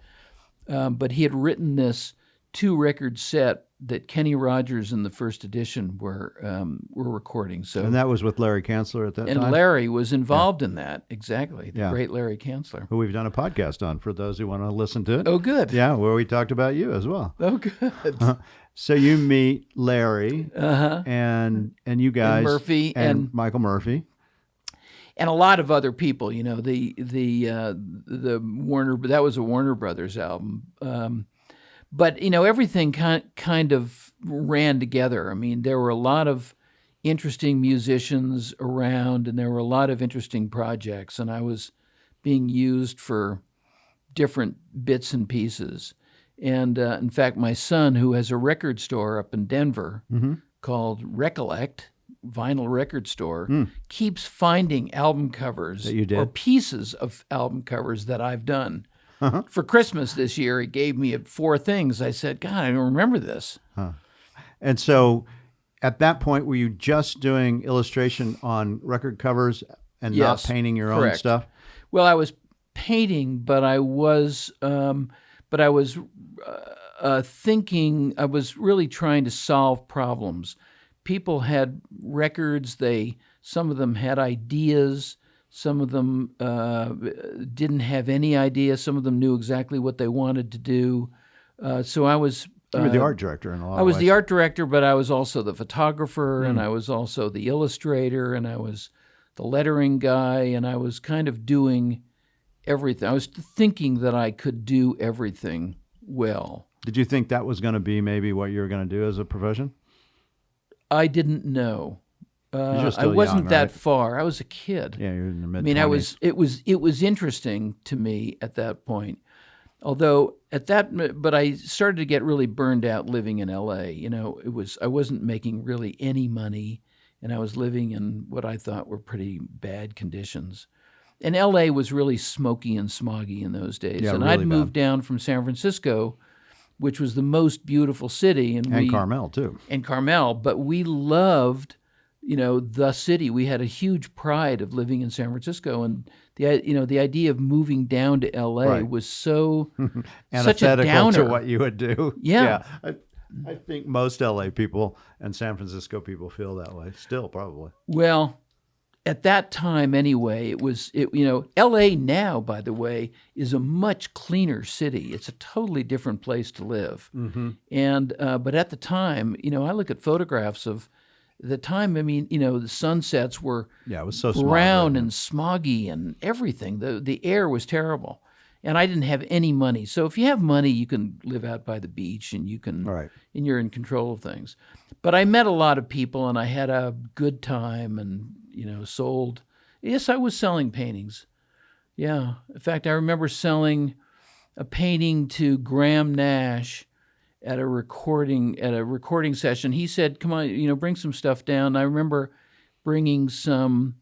but he had written this 2-record set that Kenny Rogers in the first edition were recording. So, and that was with Larry Kanzler at that time. And Larry was involved in that, exactly. The great Larry Kanzler, who we've done a podcast on for those who want to listen to it. Oh, good. Yeah, where we talked about you as well. Oh, good. So you meet Larry and you guys, and Murphy and Michael Murphy, and a lot of other people. The Warner, that was a Warner Brothers album. But everything kind of ran together. I mean, there were a lot of interesting musicians around, and there were a lot of interesting projects, and I was being used for different bits and pieces. And in fact, my son, who has a record store up in Denver called Recollect, vinyl record store, keeps finding album covers that you did, or pieces of album covers that I've done. For Christmas this year, he gave me 4 things. I said, God, I don't remember this. And so at that point, were you just doing illustration on record covers and not painting your own stuff? Well, I was painting, but I was thinking, I was really trying to solve problems. People had records, some of them had ideas, some of them didn't have any idea, some of them knew exactly what they wanted to do. So I was... you were the art director in a lot of ways. I was the art director, but I was also the photographer, and I was also the illustrator, and I was the lettering guy, and I was kind of doing everything. I was thinking that I could do everything well. Did you think that was going to be maybe what you were going to do as a profession? I didn't know. I wasn't that far. I was a kid. Yeah, you're in the mid-20s. I mean, it was interesting to me at that point. Although but I started to get really burned out living in LA. I wasn't making really any money, and I was living in what I thought were pretty bad conditions. And LA was really smoky and smoggy in those days. Yeah, and really I'd moved down from San Francisco, which was the most beautiful city, and Carmel too. And Carmel, but we loved, the city. We had a huge pride of living in San Francisco, and the idea of moving down to LA was so such a downer to what you would do. Yeah. I think most LA people and San Francisco people feel that way still, probably. Well, at that time anyway, LA now, by the way, is a much cleaner city. It's a totally different place to live. And but at the time, I look at photographs of the time. I mean, the sunsets were it was so brown and smoggy and everything. The air was terrible. And I didn't have any money. So if you have money, you can live out by the beach, and you can, and you're in control of things. But I met a lot of people, and I had a good time, and sold. Yes, I was selling paintings. Yeah. In fact, I remember selling a painting to Graham Nash at a recording session. He said, "Come on, bring some stuff down." I remember bringing some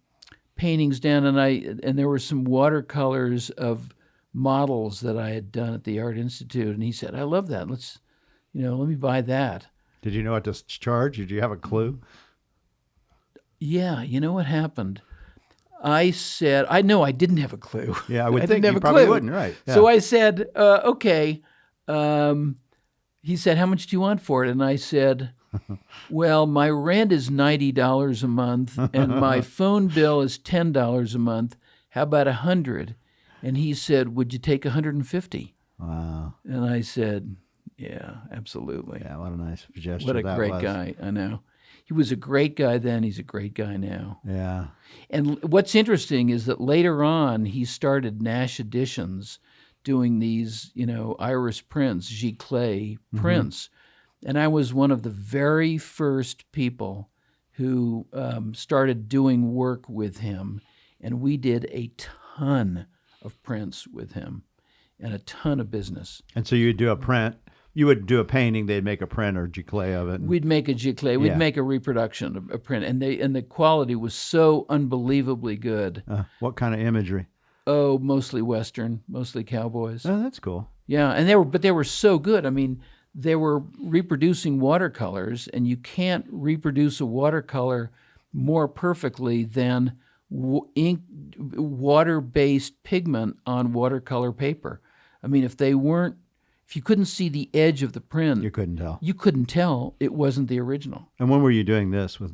paintings down, and there were some watercolors of models that I had done at the Art Institute, and he said, "I love that. Let me buy that." Did you know what to charge? Did you have a clue? Yeah, you know what happened? I said, I didn't have a clue. Yeah, I would think you probably wouldn't, right? Yeah. So I said, okay. He said, "How much do you want for it?" And I said, Well, my rent is $90 a month, and my phone bill is $10 a month. How about $100? And he said, "Would you take $150?" Wow. And I said, "Yeah, absolutely." Yeah, what a nice gesture What a that great was. guy! I know. He was a great guy then. He's a great guy now. Yeah. And what's interesting is that later on, he started Nash Editions, doing these, iris prints, giclée prints. And I was one of the very first people who started doing work with him. And we did a ton of prints with him and a ton of business. And so you would do a print. You would do a painting. They'd make a print or giclée of it. We'd make a giclée. We'd Yeah. make a reproduction, a print. And the quality was so unbelievably good. What kind of imagery? Oh, mostly Western, mostly cowboys. Oh, that's cool. Yeah, and they were so good. I mean, they were reproducing watercolors, and you can't reproduce a watercolor more perfectly than water-based pigment on watercolor paper. I mean, if you couldn't see the edge of the print, You couldn't tell. you couldn't tell it wasn't the original. And when were you doing this with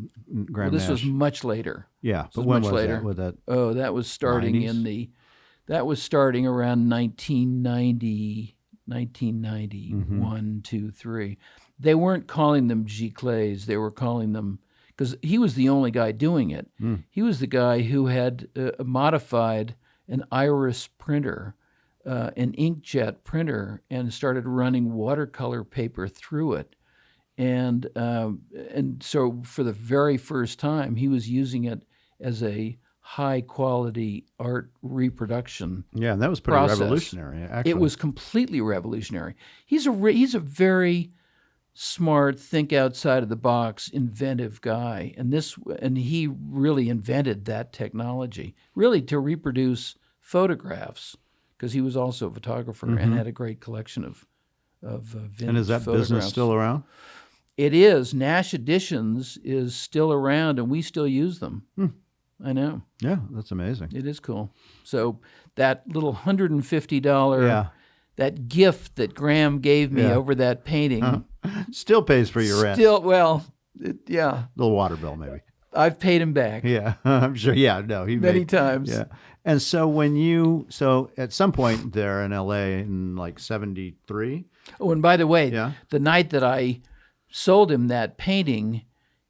Graham Well, this was Nash? much later. Yeah, but was when much was later. that? With that? Oh, that was starting 90s? That was starting around 1990, 1991, 2, 3. They weren't calling them giclées. They were calling them, because he was the only guy doing it. He was the guy who had modified an iris printer, an inkjet printer, and started running watercolor paper through it. And so for the very first time, he was using it as a high-quality art reproduction. Yeah, and that was pretty process. revolutionary, actually. It was completely revolutionary. He's a very smart, think outside of the box, inventive guy, and he really invented that technology, really to reproduce photographs, because he was also a photographer and had a great collection of vintage And is that photographs. business still around? It is. Nash Editions is still around, and we still use them. I know. Yeah, that's amazing. It is cool. So that little $150, Yeah. that gift that Graham gave me Yeah. over that painting, Still pays for your rent. yeah, Little water bill, maybe. I've paid him back Yeah, I'm sure. Yeah, no, he many made, times. Yeah, and so at some point there in L.A. in like '73. Oh, and by the way, Yeah. the night that I sold him that painting,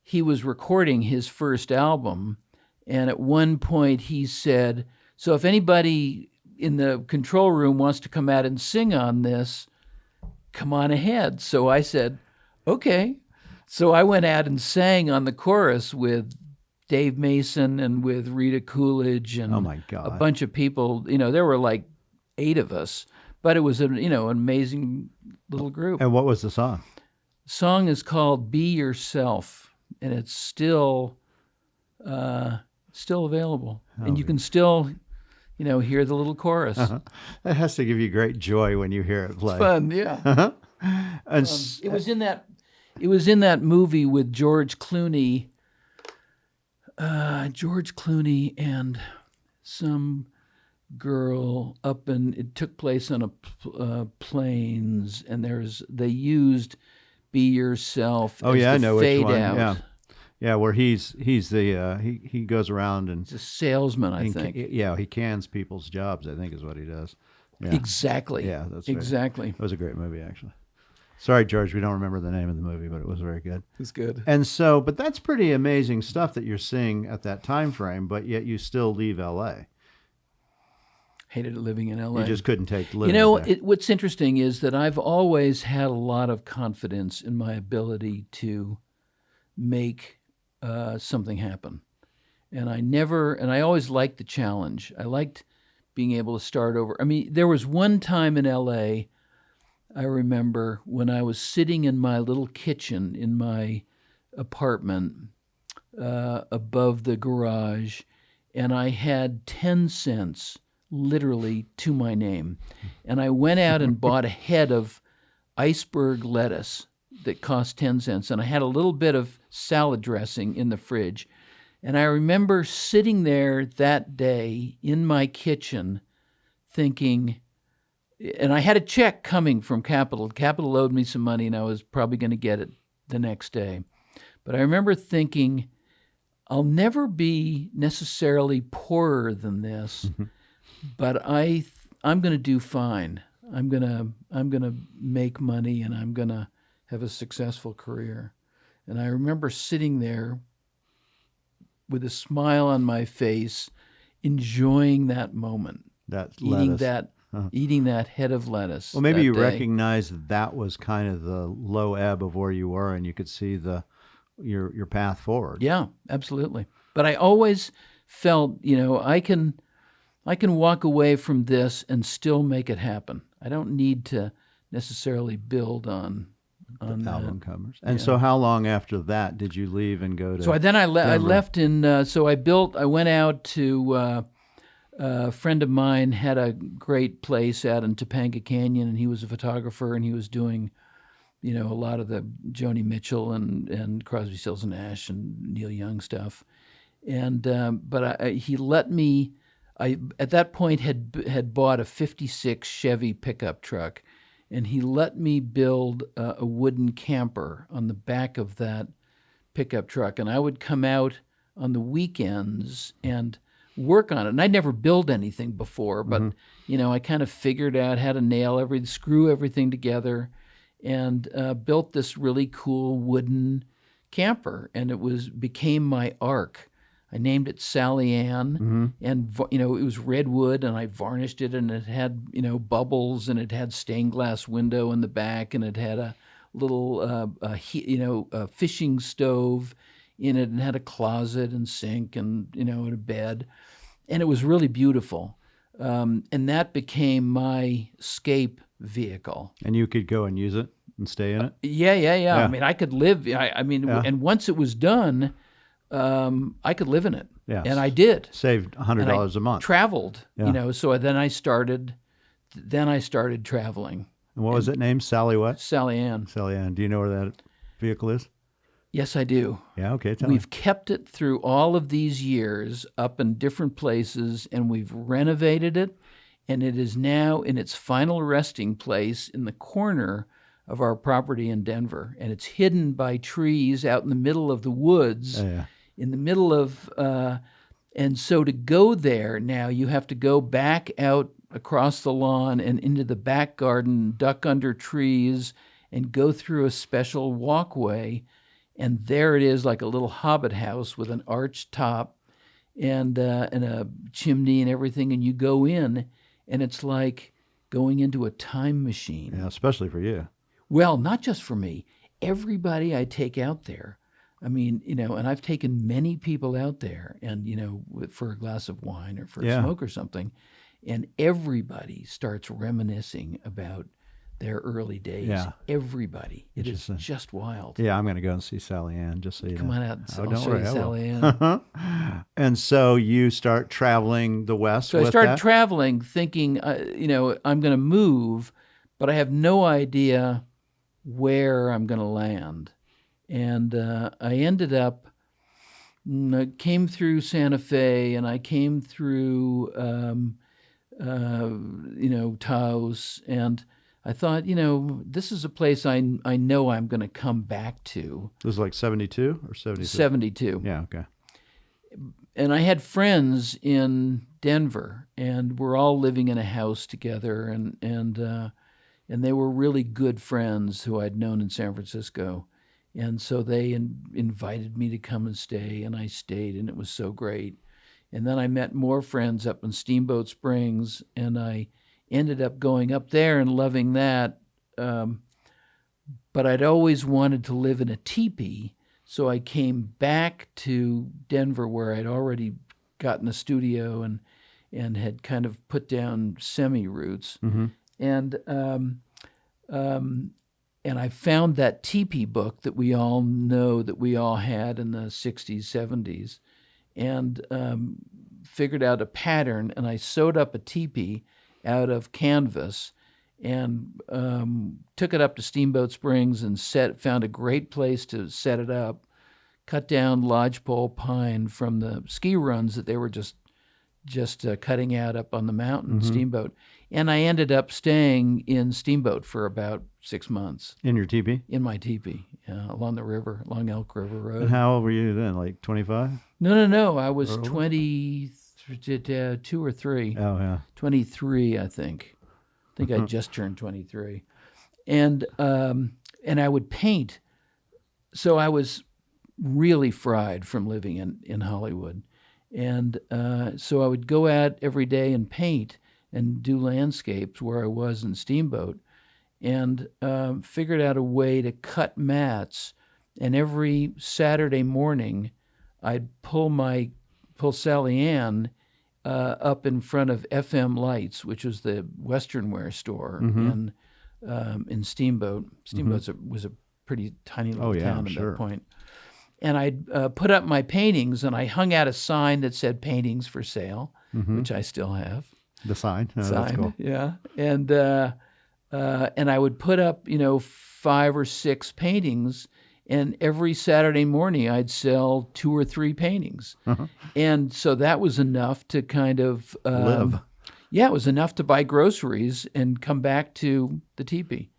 he was recording his first album. And at one point he said, "So if anybody in the control room wants to come out and sing on this, come on ahead." So I said, "Okay." So I went out and sang on the chorus with Dave Mason and with Rita Coolidge and Oh, my God. a bunch of people. There were like 8 of us, but it was an amazing little group. And what was the song? The song is called "Be Yourself," and it's still available, and you can still, hear the little chorus. That has to give you great joy when you hear it play. Fun, yeah. And It was in that. It was in that movie with George Clooney. George Clooney and some girl up in. It took place on a plains, and they used "Be Yourself." oh as yeah, I the know which fade one. out. Yeah, yeah, where he's the he goes around and He's a salesman, I think. he cans people's jobs. I think is what he does. Yeah. Exactly. Yeah, that's right. exactly. It was a great movie, actually. Sorry, George, we don't remember the name of the movie, but it was very good. It's good. And so, but that's pretty amazing stuff that you're seeing at that time frame, but yet you still leave L.A. Hated living in L.A. You just couldn't take living there. What's interesting is that I've always had a lot of confidence in my ability to make something happen. And I always liked the challenge. I liked being able to start over. I mean, there was one time in L.A., I remember, when I was sitting in my little kitchen in my apartment above the garage, and I had 10 cents literally to my name. And I went out and bought a head of iceberg lettuce that cost 10 cents, and I had a little bit of salad dressing in the fridge. And I remember sitting there that day in my kitchen thinking, and I had a check coming from Capital. Capital owed me some money, and I was probably going to get it the next day. But I remember thinking, I'll never be necessarily poorer than this, but I'm going to do fine. I'm gonna make money, and I'm gonna have a successful career. And I remember sitting there with a smile on my face, enjoying that moment, eating that head of lettuce. Well, maybe you day. recognized that was kind of the low ebb of where you were, and you could see your path forward. Yeah, absolutely. But I always felt, I can walk away from this and still make it happen. I don't need to necessarily build on album covers. And so how long after that did you leave and go to So then I left in, so I went out to, a friend of mine had a great place out in Topanga Canyon, and he was a photographer, and he was doing, a lot of the Joni Mitchell and Crosby, Stills and Nash and Neil Young stuff. And, he let me, I at that point had bought a 56 Chevy pickup truck, and he let me build a wooden camper on the back of that pickup truck. And I would come out on the weekends and work on it. And I'd never built anything before, but, I kind of figured out how to screw everything together, and built this really cool wooden camper. And it became my ark. I named it Sally Ann, and it was redwood, and I varnished it, and it had bubbles, and it had stained glass window in the back, and it had a little a fishing stove in it, and had a closet and sink, and and a bed, and it was really beautiful, and that became my escape vehicle. And you could go and use it and stay in it. Yeah. I mean, I could live. And once it was done, I could live in it. Yes. And I did. Saved $100 a month. Traveled, so then I started traveling. And what was it named? Sally what? Sally Ann. Sally Ann. Do you know where that vehicle is? Yes, I do. Yeah, okay, tell me. We've kept it through all of these years up in different places, and we've renovated it, and it is now in its final resting place in the corner of our property in Denver, and it's hidden by trees out in the middle of the woods. Oh, yeah. In the middle of, and so to go there now, you have to go back out across the lawn and into the back garden, duck under trees, and go through a special walkway. And there it is, like a little hobbit house with an arched top and a chimney and everything. And you go in, and it's like going into a time machine. Yeah, especially for you. Well, not just for me. Everybody I take out there. I mean, and I've taken many people out there, and, for a glass of wine or for a smoke or something, and everybody starts reminiscing about their early days. Yeah. Everybody. It is just wild. Yeah, I'm going to go and see Sally Ann, just so you Come know. on out. Oh, I'll don't show worry, you I will. Sally Ann. And so you start traveling the West So with I started that? traveling thinking, I'm going to move, but I have no idea where I'm going to land. And I ended up, I came through Santa Fe, and I came through, Taos, and I thought, this is a place I know I'm going to come back to. It was like 72 or 73? 72. Yeah, okay. And I had friends in Denver, and we're all living in a house together, and they were really good friends who I'd known in San Francisco. And so they invited me to come and stay, and I stayed, and it was so great. And then I met more friends up in Steamboat Springs, and I ended up going up there and loving that. But I'd always wanted to live in a teepee, so I came back to Denver, where I'd already gotten a studio and had kind of put down semi-roots. Mm-hmm. And I found that teepee book that we all know that we all had in the 60s, 70s, and figured out a pattern, and I sewed up a teepee out of canvas and took it up to Steamboat Springs and found a great place to set it up, cut down lodgepole pine from the ski runs that they were just cutting out up on the mountain, Steamboat. And I ended up staying in Steamboat for about 6 months. In your teepee? In my teepee, along the river, along Elk River Road. And how old were you then, like 25? No. I was 22 or 3. Oh, yeah. 23, I think. I just turned 23. And I would paint. So I was really fried from living in Hollywood. And so I would go out every day and paint and do landscapes where I was in Steamboat, and figured out a way to cut mats. And every Saturday morning, I'd pull Sally Ann up in front of FM Lights, which was the Western wear store in Steamboat. Steamboat was a pretty tiny little town at that point. And I'd put up my paintings, and I hung out a sign that said "Paintings for Sale," which I still have. The sign? Oh, that's cool. Yeah. And I would put up, 5 or 6 paintings, and every Saturday morning I'd sell 2 or 3 paintings. And so that was enough to kind of live. Yeah, it was enough to buy groceries and come back to the teepee.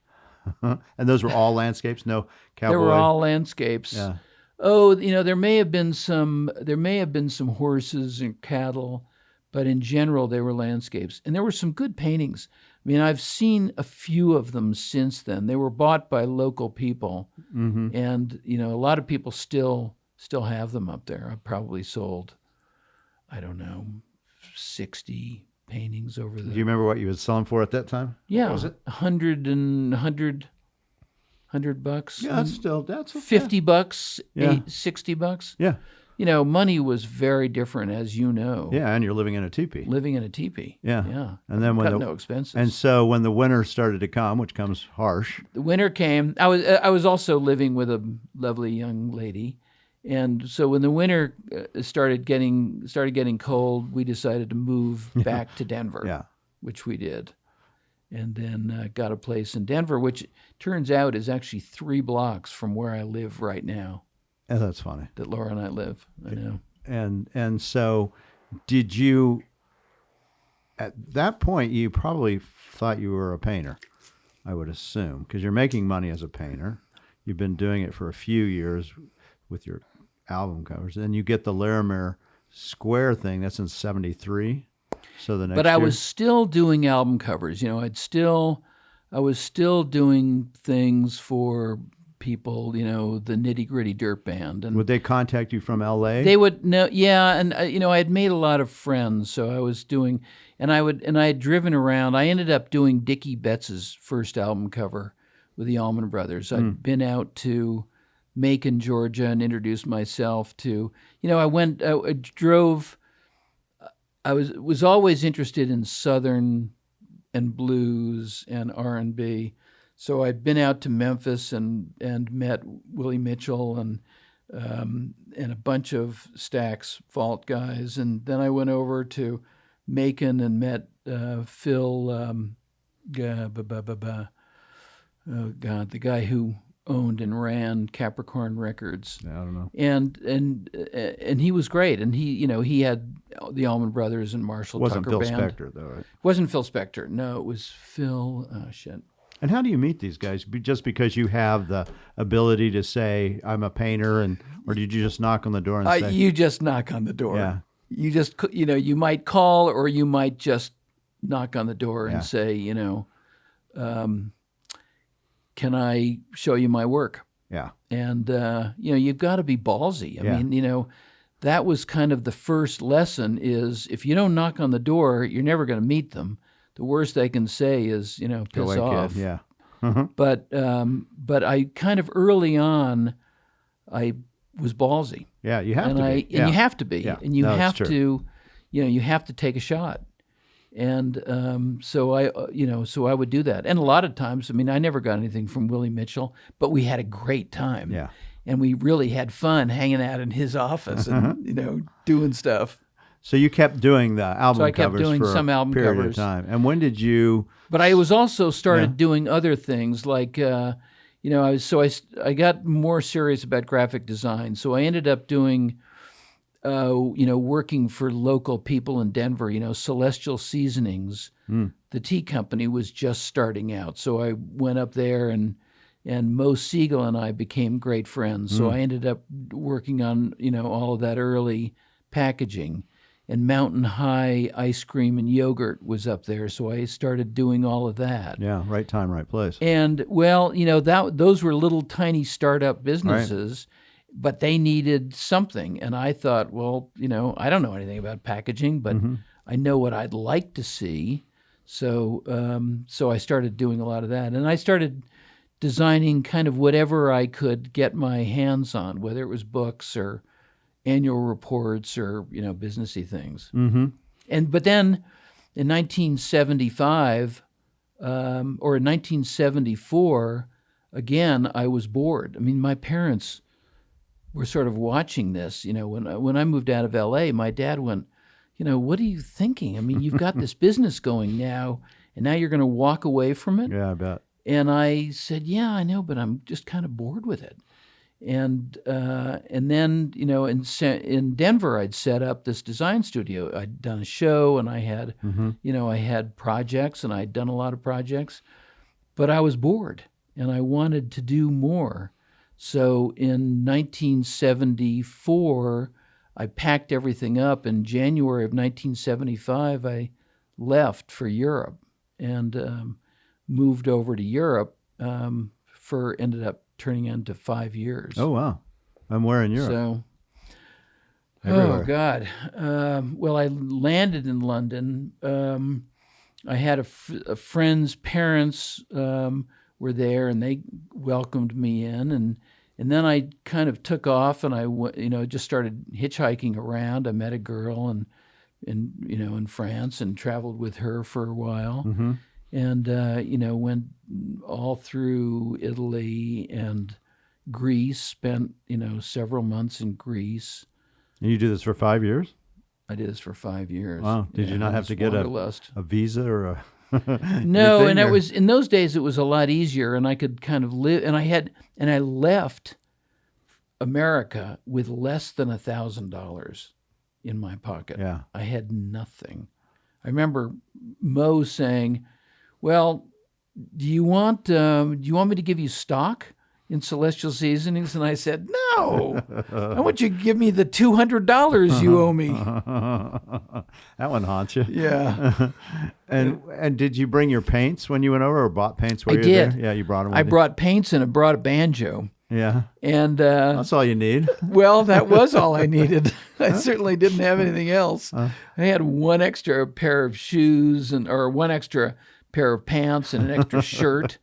And those were all landscapes? No cowboy? They were all landscapes. Yeah. Oh, there may have been some horses and cattle, but in general they were landscapes. And there were some good paintings. I mean, I've seen a few of them since then. They were bought by local people, and a lot of people still have them up there. I've probably sold, I don't know, 60 paintings over there. Do you remember what you would sell them for at that time? Yeah, What was it? $100. Yeah, that's okay. $50, Yeah. $60. Yeah. Money was very different, as you know. Yeah, and you're living in a teepee. Living in a teepee. Yeah. Yeah. And then when no expenses. And so when the winter started to come, which comes harsh. The winter came. I was also living with a lovely young lady, and so when the winter started getting cold, we decided to move back to Denver. Yeah. Which we did, and then got a place in Denver, which turns out is actually 3 blocks from where I live right now. Yeah, that's funny. That Laura and I live. I know. And so, did you? At that point, you probably thought you were a painter, I would assume, because you're making money as a painter. You've been doing it for a few years with your album covers, and you get the Larimer Square thing. That's in '73. So the next. But I was still doing album covers. I was still doing things for people, the Nitty Gritty Dirt Band. And would they contact you from L.A.? They would know, yeah, and I had made a lot of friends, so I was doing, and I had driven around. I ended up doing Dickie Betts's first album cover with the Allman Brothers. I'd been out to Macon, Georgia, and introduced myself to, I drove. I was always interested in Southern and blues and R&B. So I'd been out to Memphis and met Willy Mitchell and a bunch of Stax Vault guys, and then I went over to Macon and met Phil. The guy who owned and ran Capricorn Records. I don't know. And he was great, and he had the Allman Brothers and Marshall Wasn't Tucker Phil Band. Spector though, right? Wasn't Phil Spector? No, it was Phil. Oh shit. And how do you meet these guys? Just because you have the ability to say, I'm a painter, or did you just knock on the door and say? You just knock on the door. Yeah. You just, you might call, or you might just knock on the door and say, can I show you my work? Yeah. And, you've got to be ballsy. I mean, that was kind of the first lesson is if you don't knock on the door, you're never going to meet them. The worst they can say is, piss off. Kid. Yeah. But I kind of early on, I was ballsy. Yeah, you have to be. And you have to be. Yeah. And you No, have it's true. to, you have to take a shot. And so I would do that. And a lot of times, I never got anything from Willy Mitchell, but we had a great time. Yeah. And we really had fun hanging out in his office and, doing stuff. So you kept doing the album So I kept covers doing for some a album period covers. of time. And when did you? But I was also started doing other things like, I got more serious about graphic design. So I ended up doing working for local people in Denver, Celestial Seasonings, the tea company was just starting out. So I went up there, and Mo Siegel and I became great friends. So I ended up working on, all of that early packaging. And Mountain High ice cream and yogurt was up there. So I started doing all of that. Yeah, right time, right place. And, those were little tiny startup businesses. Right. But they needed something. And I thought, well, I don't know anything about packaging, but I know what I'd like to see. So I started doing a lot of that. And I started designing kind of whatever I could get my hands on, whether it was books or annual reports or, businessy things. But then in 1975 or in 1974, again, I was bored. I mean, my parents were sort of watching this. When I moved out of L.A., my dad went, what are you thinking? I mean, you've got this business going now, and now you're going to walk away from it? Yeah, I bet. And I said, yeah, I know, but I'm just kind of bored with it. And then, in Denver, I'd set up this design studio. I'd done a show, and I had, I had projects, and I'd done a lot of projects. But I was bored, and I wanted to do more. So in 1974, I packed everything up. In January of 1975, I left for Europe and moved over to Europe ended up turning into 5 years. Oh, wow. And where in Europe? So, everywhere. Oh, God. Well, I landed in London. I had a friend's parents were there, and they welcomed me in. And then I kind of took off, and I just started hitchhiking around. I met a girl in France and traveled with her for a while. And, went all through Italy and Greece, spent, several months in Greece. And you do this for 5 years? I did this for 5 years. Wow. Did you not have to get a visa or a... No, and it was, in those days, it was a lot easier, and I could kind of live, and I left America with less than $1,000 in my pocket. Yeah. I had nothing. I remember Mo saying, well, do you want me to give you stock in Celestial Seasonings? And I said, no, I want you to give me the $200 you owe me. That one haunts you. Yeah. And did you bring your paints when you went over, or bought paints while you were did. there? Yeah, you brought them with I you? brought paints, and I brought a banjo. Yeah. And that's all you need. Well, that was all I needed. I certainly didn't have anything else. I had one extra pair of shoes or one extra pair of pants and an extra shirt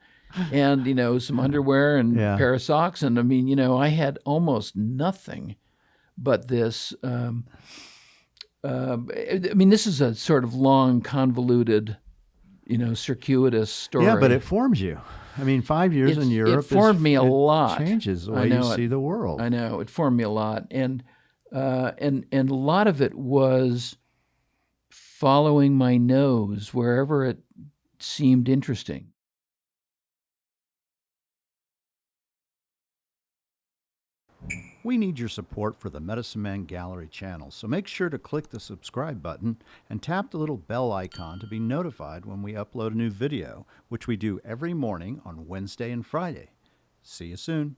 and, some underwear and a pair of socks. And I mean, I had almost nothing but this. I mean, this is a sort of long, convoluted, circuitous story. Yeah, but it forms you. I mean, 5 years in Europe. It formed me a lot. Changes the way you see the world. I know. It formed me a lot. And a lot of it was following my nose wherever it seemed interesting. We need your support for the Medicine Man Gallery channel, so make sure to click the subscribe button and tap the little bell icon to be notified when we upload a new video, which we do every morning on Wednesday and Friday. See you soon.